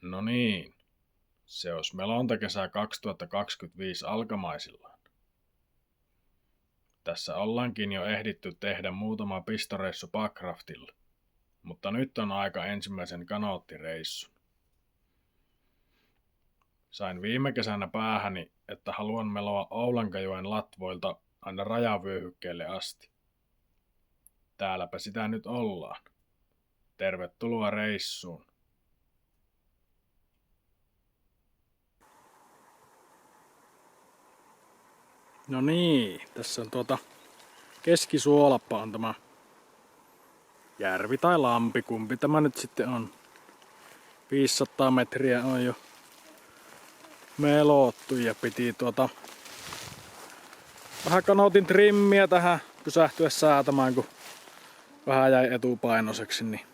No niin, se olisi melontakesä 2025 alkamaisillaan. Tässä ollaankin jo ehditty tehdä muutama pistoreissu Packraftilla, mutta nyt on aika ensimmäisen kanoottireissun. Sain viime kesänä päähäni, että haluan meloa Oulankajoen latvoilta aina rajavyöhykkeelle asti. Täälläpä sitä nyt ollaan. Tervetuloa reissuun. No niin, tässä on Keskisuolappa on tämä järvi tai lampi, kumpi tämä nyt sitten on. 500 metriä on jo melottu ja piti vähän kanootin trimmiä tähän pysähtyä säätämään, kun vähän jäi etupainoiseksi, niin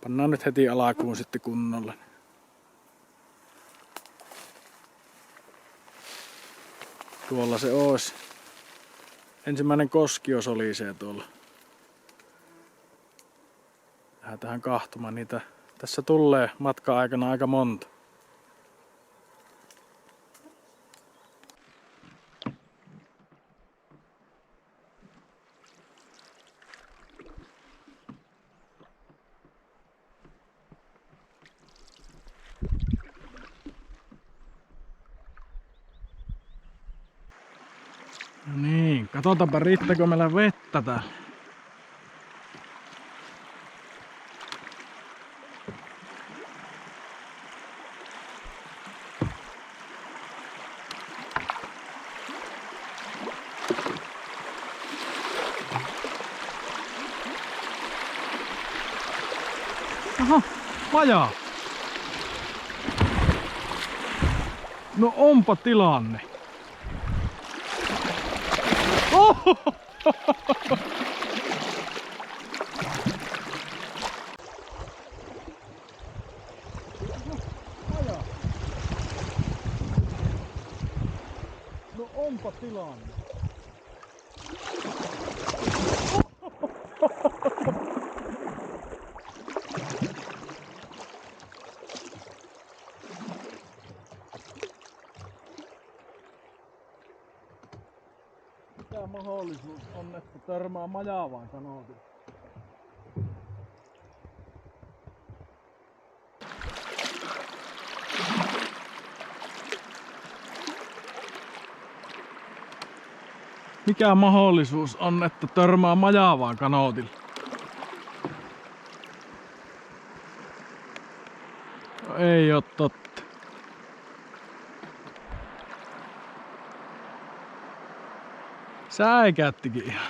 pannaan nyt heti alakuun sitten kunnolle. Tuolla se olisi. Ensimmäinen koskios oli se tuolla. Lähdetään kahtomaan niitä. Tässä tulee matkan aikana aika monta. No niin, katsotaanpa riittääkö meillä vettä täällä. Aha, vajaa. No onpa tilanne. Oho! No onpa tilanne. Mikä mahdollisuus on, että törmää majaavaan kanootiin? Mikä mahdollisuus on, että törmää majaavaan kanootilla? No, ei oo totta. Säikäyttikin ihan.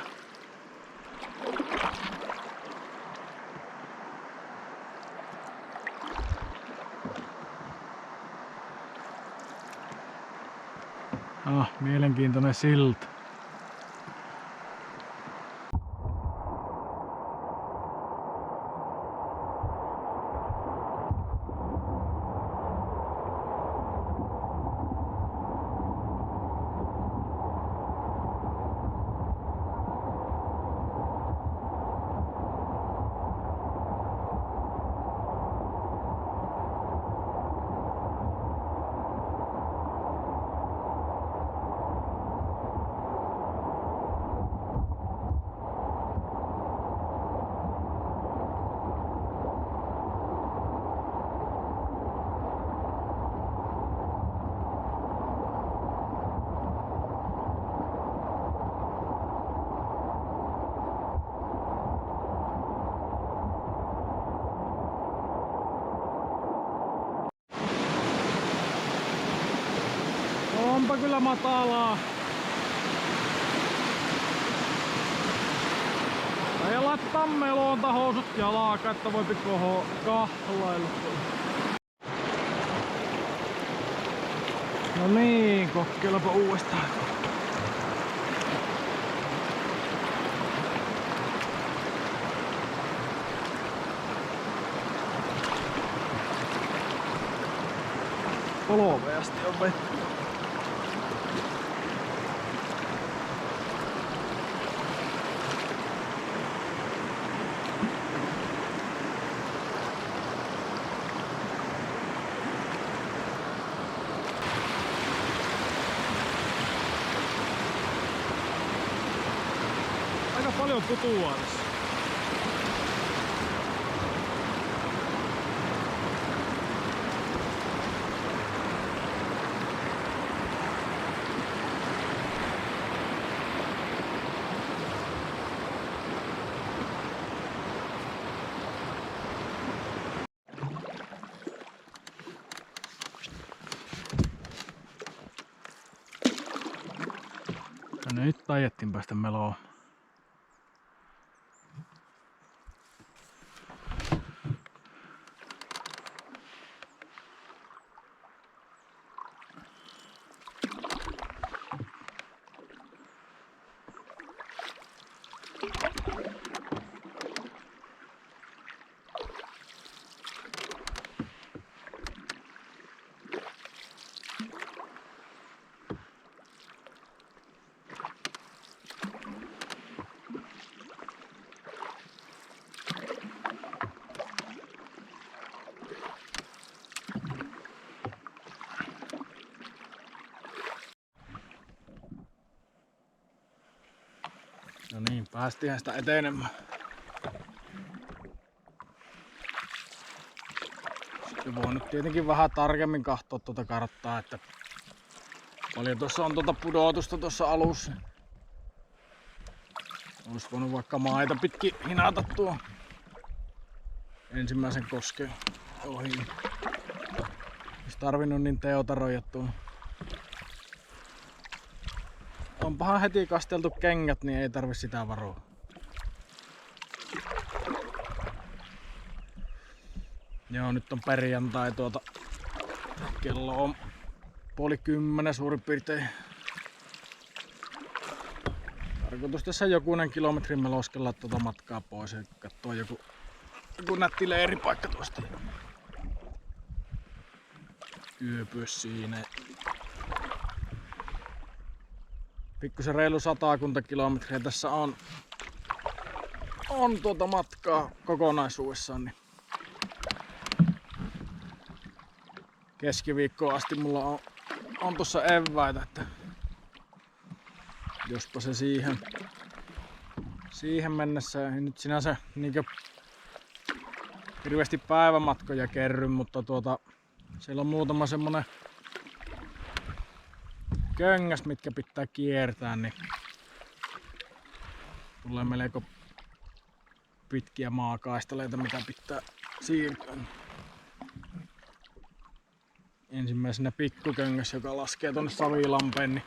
Mielenkiintoinen silta. Onpa kyllä matalaa. Ja laittaa meloonta housut jalaka, että voi pikku kahlailla. No niin, kokeilepa uudestaan. Polveasti on vettä. paljon putua tässä. Ja nyt tajettiin päästä meloon. No niin, päästihän sitä etenemään. Sitten voi nyt tietenkin vähän tarkemmin katsoa tuota karttaa, että paljon tuossa on tuota pudotusta tuossa alussa. Olisi voinut vaikka maita pitkin hinata tuo ensimmäisen kosken ohi. Olisi tarvinnut niin teotaroja tuo. Onpahan heti kasteltu kengät, niin ei tarvi sitä varoa. Joo, nyt on perjantai kello on 9:30 suurin piirtein. Tarkoitus tässä jokunen kilometrin meloskella tuota matkaa pois ja katsoa joku nätti leiripaikka tuosta. Yöpyä siinä. Pikkusen reilu 100 kilometriä tässä on tuota matkaa kokonaisuudessaan. Niin keskiviikkoon asti mulla on tuossa eväitä, että jospa se siihen mennessä ei nyt sinänsä niinkö hirveästi päivämatkoja kerry, mutta siellä on muutama semmonen köngäs, mitkä pitää kiertää, niin tulee melko pitkiä maakaistaleita, mitä pitää siirtyä. Ensimmäisenä pikkuköngäs, joka laskee tonne Savilampeen, niin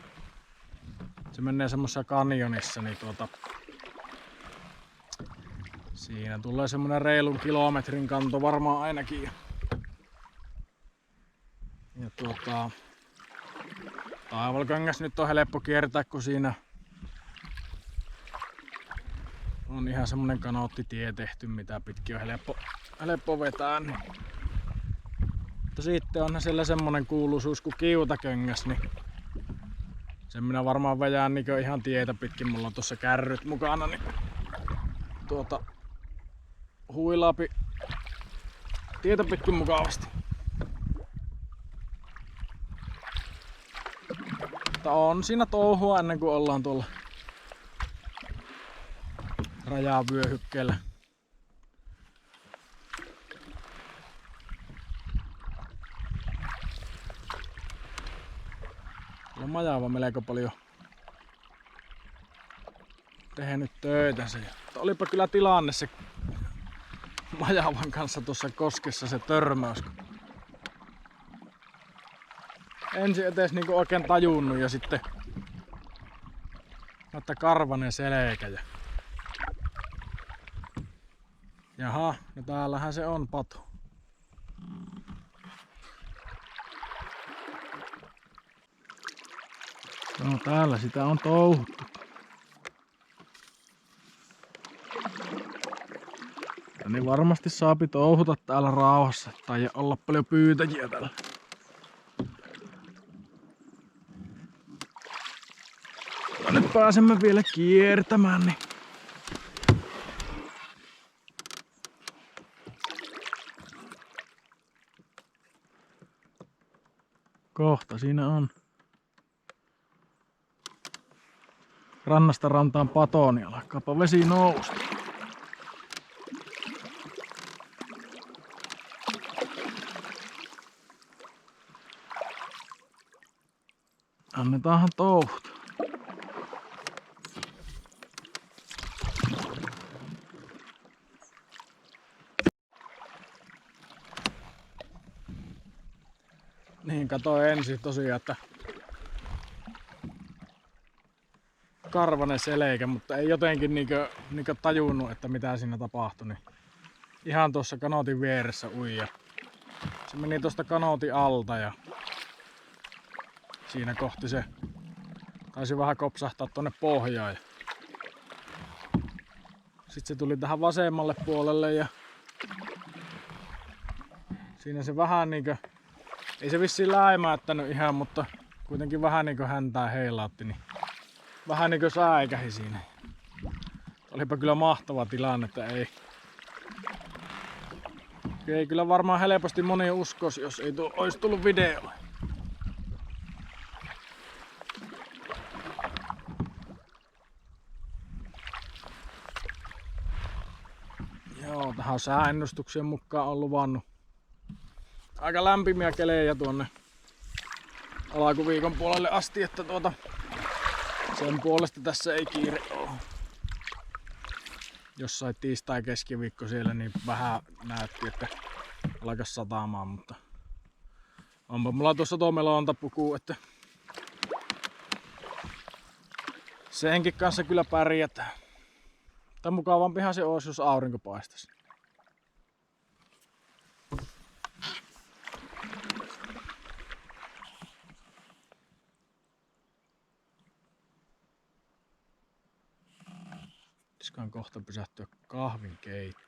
se menee semmosessa kanjonissa, niin siinä tulee semmonen reilun kilometrin kanto varmaan ainakin. Ja Taivalköngäs nyt on helppo kiertää, kun siinä on ihan semmonen kanoottitie tehty, mitä pitkin on helppo vetää. Niin. Mutta sitten on siellä semmonen kuuluisuus kuin Kiutaköngäs, niin sen minä varmaan vajaan niin ihan tietä pitkin. Mulla on tossa kärryt mukana, niin huilaapi tietä pitkin mukavasti. Mutta on siinä touhua ennen kuin ollaan tuolla rajavyöhykkeellä. Ja Majava melko paljon tehnyt töitänsä. Olipa kyllä tilanne se Majavan kanssa tuossa koskessa se törmäys. Ensin etes niinku oikein tajunnut ja sitten näyttää karvanen selkä. Jaha, no täällähän se on patu. No täällä sitä on touhuttu. Ja niin varmasti saapi touhuta täällä rauhassa, tai olla paljon pyytäjiä täällä. Ja nyt pääsemme vielä kiertämään, niin kohta siinä on. rannasta rantaan patoon, niin alkaapa vesi nousta. Annetaanhan touhuta. Niin, katsoin ensin tosiaan, että karvanen selkä, mutta ei jotenkin niinkö tajunnut, että mitä siinä tapahtui. Niin ihan tuossa kanootin vieressä uija. Se meni tuosta kanootin alta ja siinä kohti se taisi vähän kopsahtaa tonne pohjaan. Sitten se tuli tähän vasemmalle puolelle ja siinä se vähän niinkö, ei se vissiin läimäyttänyt ihan, mutta kuitenkin vähän niinkö häntää heilautti, niin vähän niinkö säikähi siinä. Olipa kyllä mahtava tilanne, että ei kyllä varmaan helposti moni uskoisi, jos ei olisi tullut videolle. Joo, tähän sääennustuksien mukaan on luvannut aika lämpimiä kelejä tuonne alkuviikon puolelle asti, että sen puolesta tässä ei kiire ole. Jossain tiistai keskiviikko siellä niin vähän näytti, että alkaa satamaan, mutta onpa mulla tuossa tomelontapuku, että senkin kanssa kyllä pärjätään. Mutta mukavampihan se olisi, jos aurinko paistaisi. Pitäisiköhän kohta pysähtyä kahvin keittoon.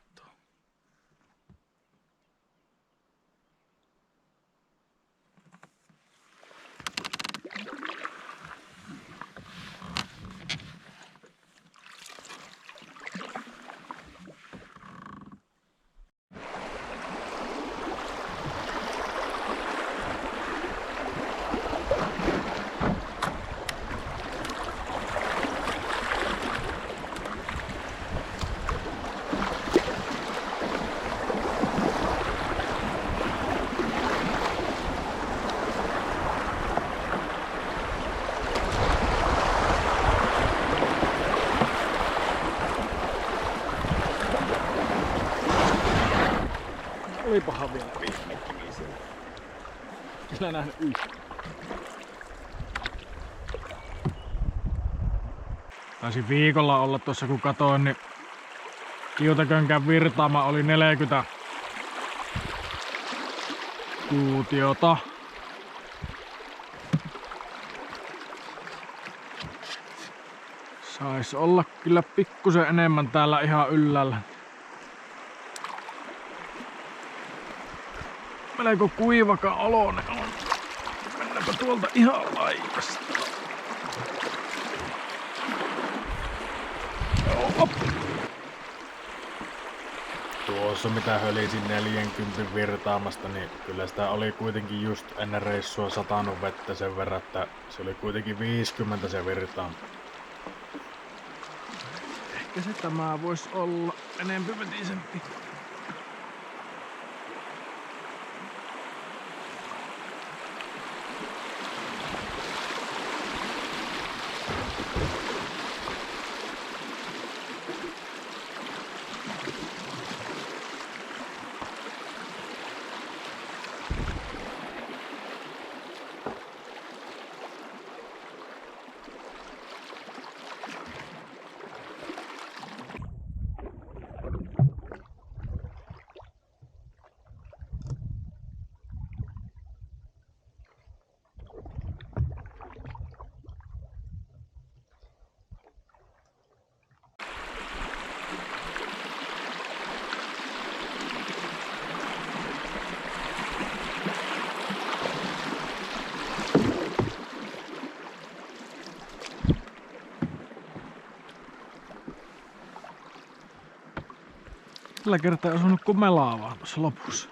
Olipahan vielä viimeinkin siellä. Kyllä nähnyt yhtä. Taisin viikolla olla tuossa kun katoin, niin Kiutakönkän virtaama oli 40 kuutiota. Sais olla kyllä pikkusen enemmän täällä ihan yllällä. Melko kuivaka oloinen on. Mennäänpä tuolta ihan laivasta. Tuossa mitä hölisin 40 virtaamasta, niin kyllä sitä oli kuitenkin just ennen reissua satanut vettä sen verran, että se oli kuitenkin 50 se virtaama. Ehkä se tämä voisi olla enempi vetisempi. Tällä kertaa ei osunut kuin melaa vaan tuossa lopussa.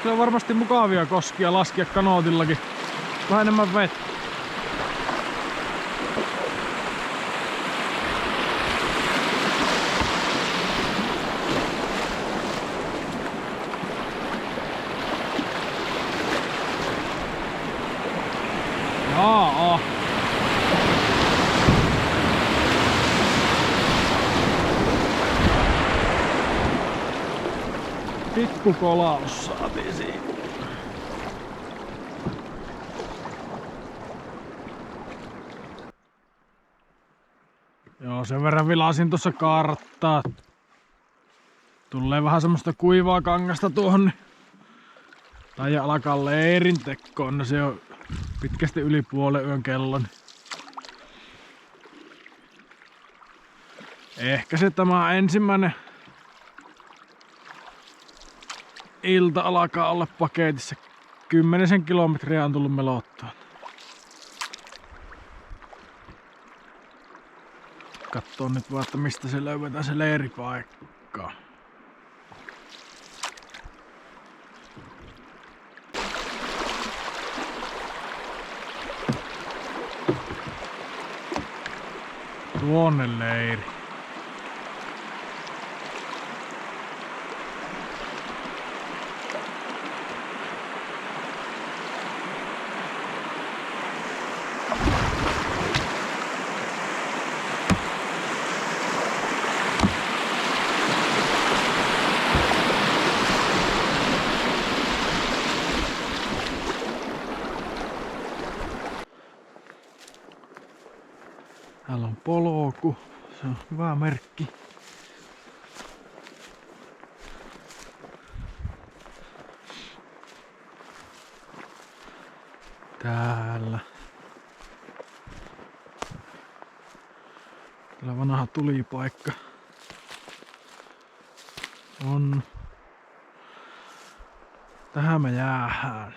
Se on varmasti mukavia koskia laskea kanootillakin. Vähän enemmän vettä. Jaa. Pikku kolaus saatiin siinä. Joo, sen verran vilasin tuossa karttaa. Tulee vähän semmoista kuivaa kangasta tuohon, niin tai alkaa leirin tekkoon, no se on pitkästi yli puolen yön kello. Niin ehkä se tämä ensimmäinen ilta alkaa olla paketissa. 10 kilometriä on tullut melottua. Katsoo nyt vaan, että mistä se löydetään se leiripaikka. Tuonne leiri. Täällä on polku. Se on hyvä merkki. Täällä. Täällä vanha tulipaikka on. Tähän me jäähän.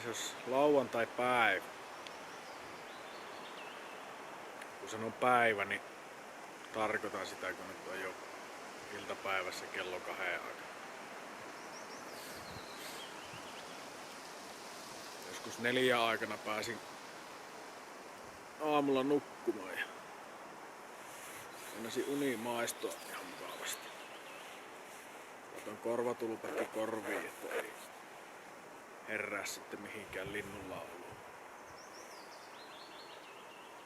Se olisi lauantai-päivä. Kun sanon päivä, niin tarkoitan sitä, kun nyt on jo iltapäivässä kello 2 aikaa. Joskus 4 aikana pääsin aamulla nukkumaan ja annasin uni maistua ihan mukavasti. Otan korvatulpakki korviin, että ei herää sitten mihinkään linnunlauluun.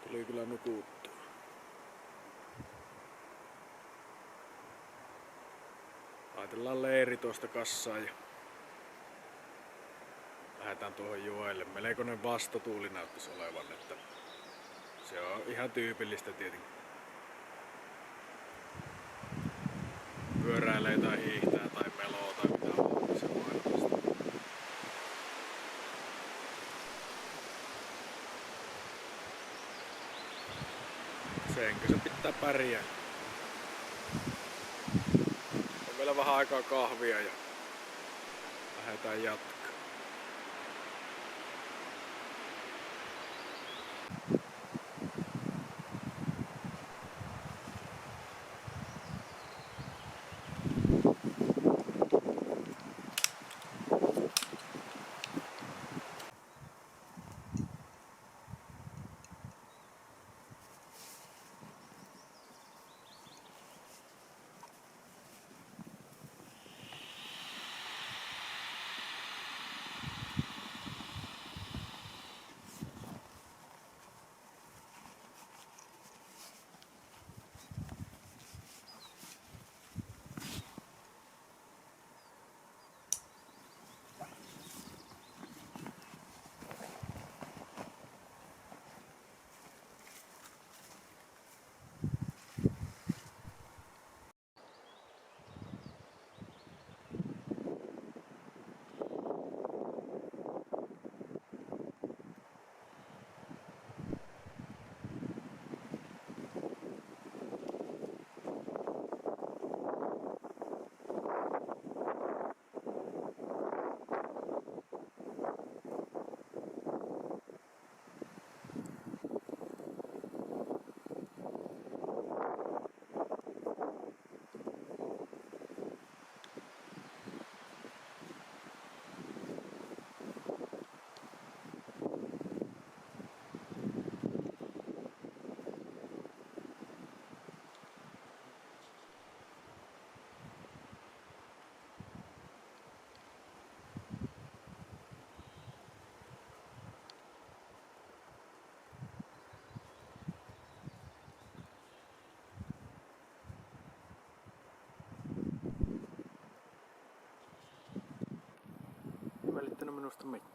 Tuli kyllä nukuttua. Laitellaan leiri tuosta kassaan ja lähdetään tuohon joelle. Melkoinen vastatuuli näyttäisi olevan, että se on ihan tyypillistä tietenkin. Pyöräilee tai hiihtää tai peloo tai mitä muuta se maailmasta. Senkö se pitää pärjää. On vielä vähän aikaa kahvia ja lähdetään jatkaa. Välittänyt minusta mitään.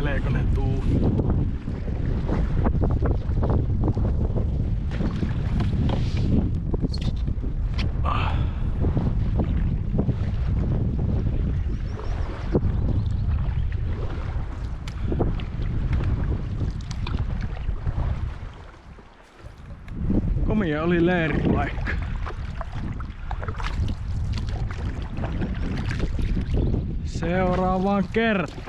Melkoinen tuu. Komia oli leiripaikka. Seuraavaan kertaan.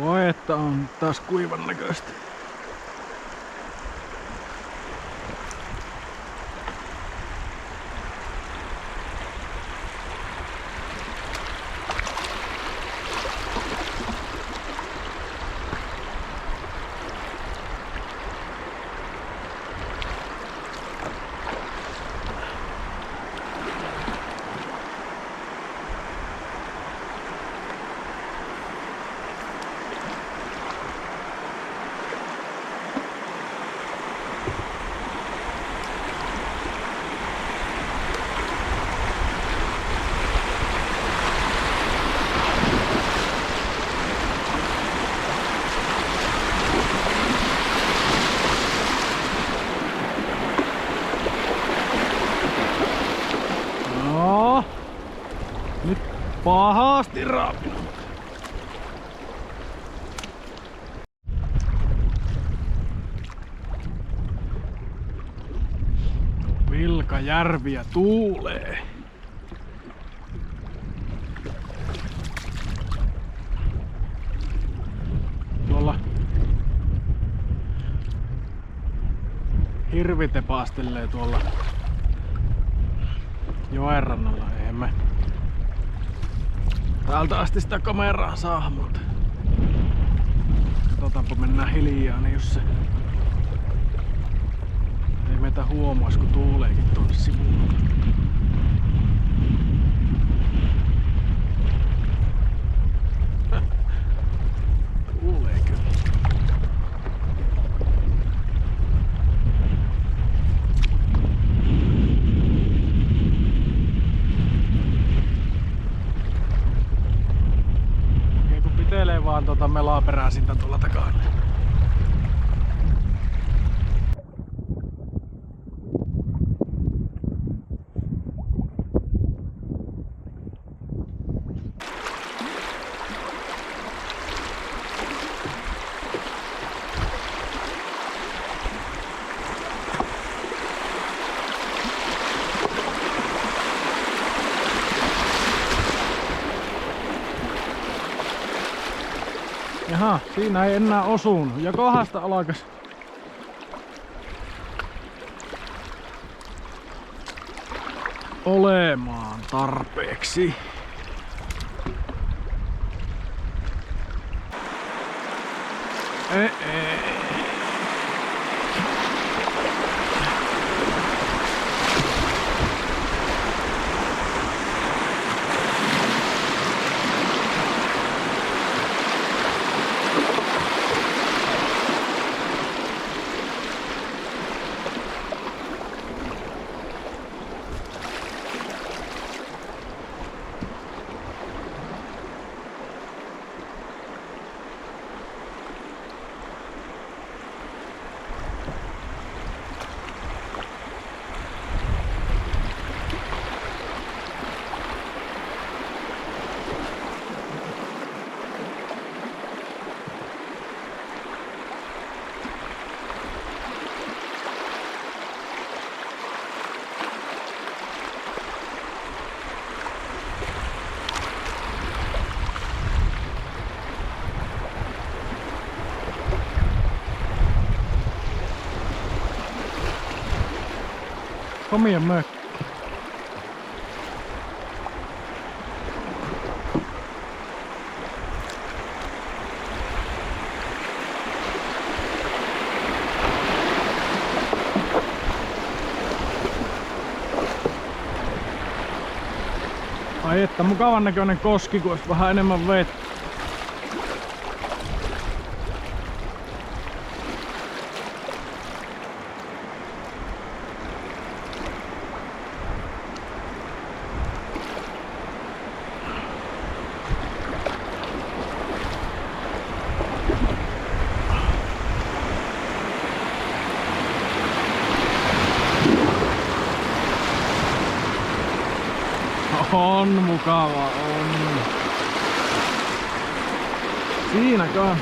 Voi että on taas kuivan näköistä. Nyt pahasti raapinut. Vilkajärviä tuulee. Tuolla hirvi tepastelee tuolla joen rannalla. Eihän me täältä asti sitä kameraa saa, mutta katsotaanpa, mennään hiljaa, niin jos se ei meitä huomaisi, kun tuuleekin tuonne sivuun. Tuulee kyllä. Pitelee vaan melaperäisintä tuolla takana. Jaha, siinä ei enää osunut. Ja kohdasta alkas olemaan tarpeeksi. Ei. Komia mökki. Ai että mukavan näköinen koski, kun olisi vähän enemmän vettä. On mukava, on. Siinäkö?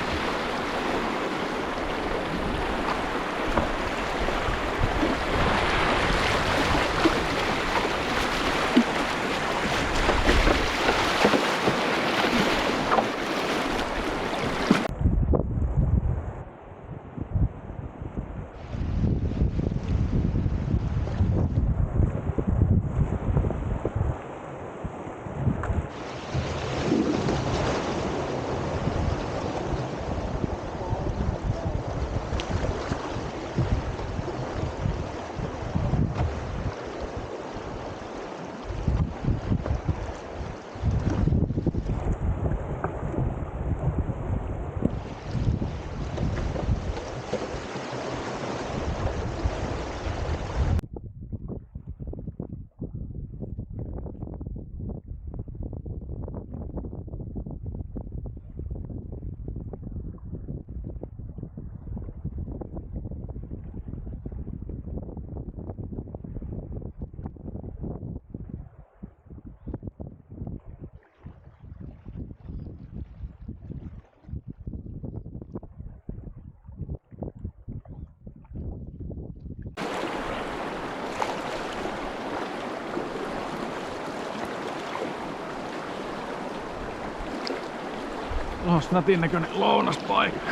Ohos nätin näköinen lounaspaikka.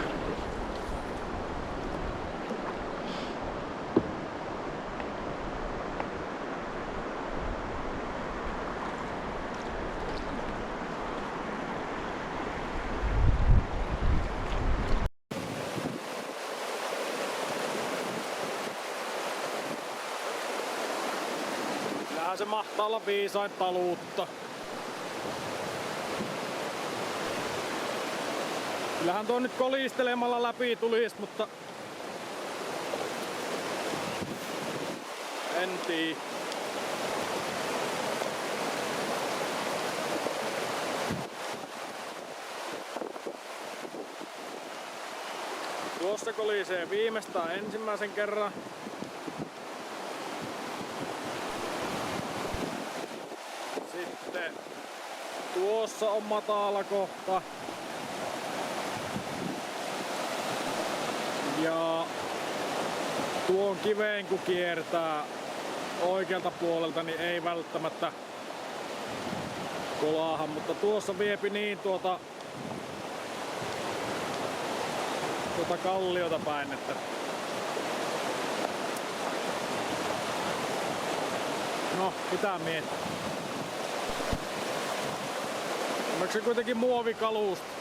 Kyllähän se mahtaa olla viisain paluutta. Kyllähän tuo nyt kolistelemalla läpi tulisi, mutta en tiedä. Tuossa kolisee viimeistään ensimmäisen kerran. Sitten tuossa on matala kohta. Ja tuon kiveen kun kiertää oikealta puolelta, niin ei välttämättä kolaaha, mutta tuossa viepi niin tuota kalliota päin, että no, pitää miettiä. Onneksi se kuitenkin muovikalusta.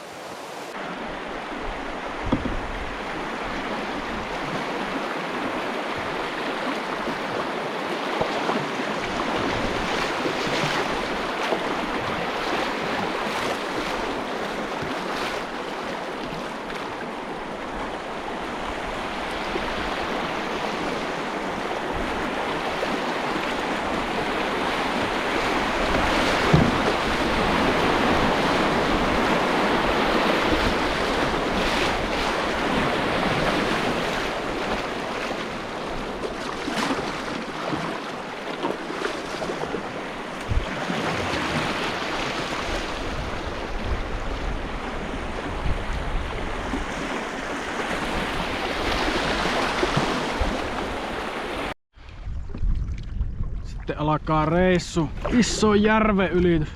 Sitten alkaa reissu iso järven ylitys.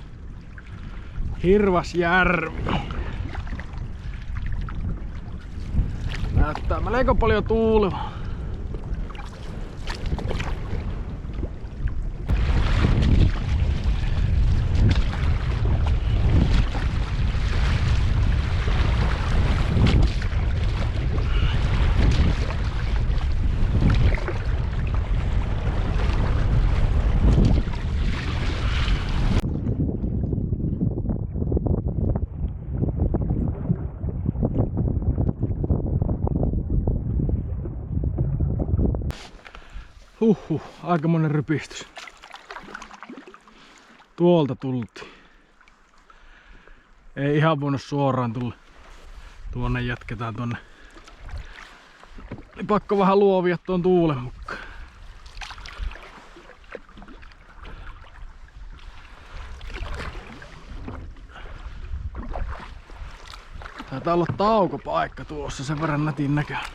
Hirvasjärvi. Näyttää melko paljon tuuleva. Aikamoinen rypistys. Tuolta tultiin. Ei ihan voinut suoraan tulla. Tuonne jatketaan tonne. Oli pakko vähän luovia tuon tuulen mukaan. Taitaa olla taukopaikka tuossa, sen verran nätin näköinen.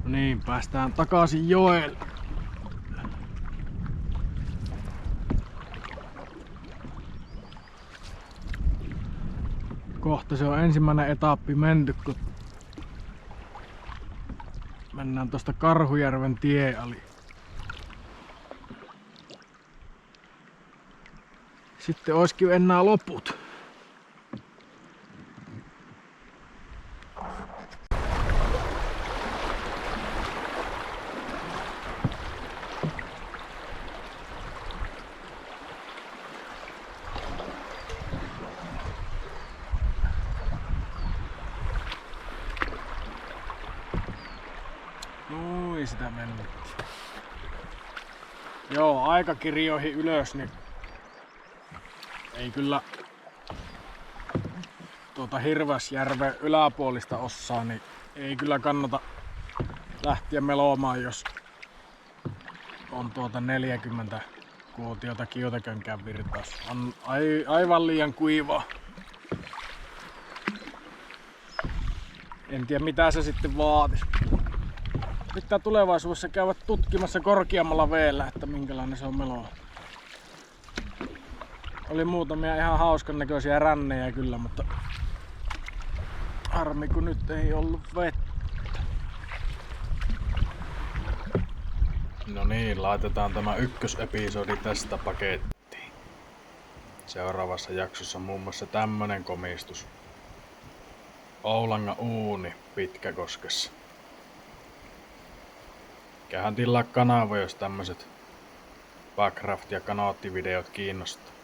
Niin, päästään takaisin joelle. kohta se on ensimmäinen etappi menty, kun mennään tuosta Karhujärven tie ali. Sitten olisikin enää loput. Nui sitä mennyt. Joo, aikakirjoihin ylös, niin ei kyllä Hirväsjärven yläpuolista osaa, niin ei kyllä kannata lähteä melomaan, jos on 40 kuutiota Kiotakönkään virtaus. On aivan liian kuivaa. En tiedä mitä se sitten vaatis. Pitää tulevaisuudessa käydä tutkimassa korkeammalla veellä, että minkälainen se on meloa. Oli muutamia ihan hauskan näköisiä rännejä kyllä, mutta harmi kun nyt ei ollut vettä. No niin, laitetaan tämä ykkösepisodi tästä pakettiin. Seuraavassa jaksossa muun muassa tämmönen komistus. Oulangan uuni Pitkäkoskessa. Käyhän tilaa kanava, jos tämmöset Backraft- ja kanoottivideot kiinnostaa.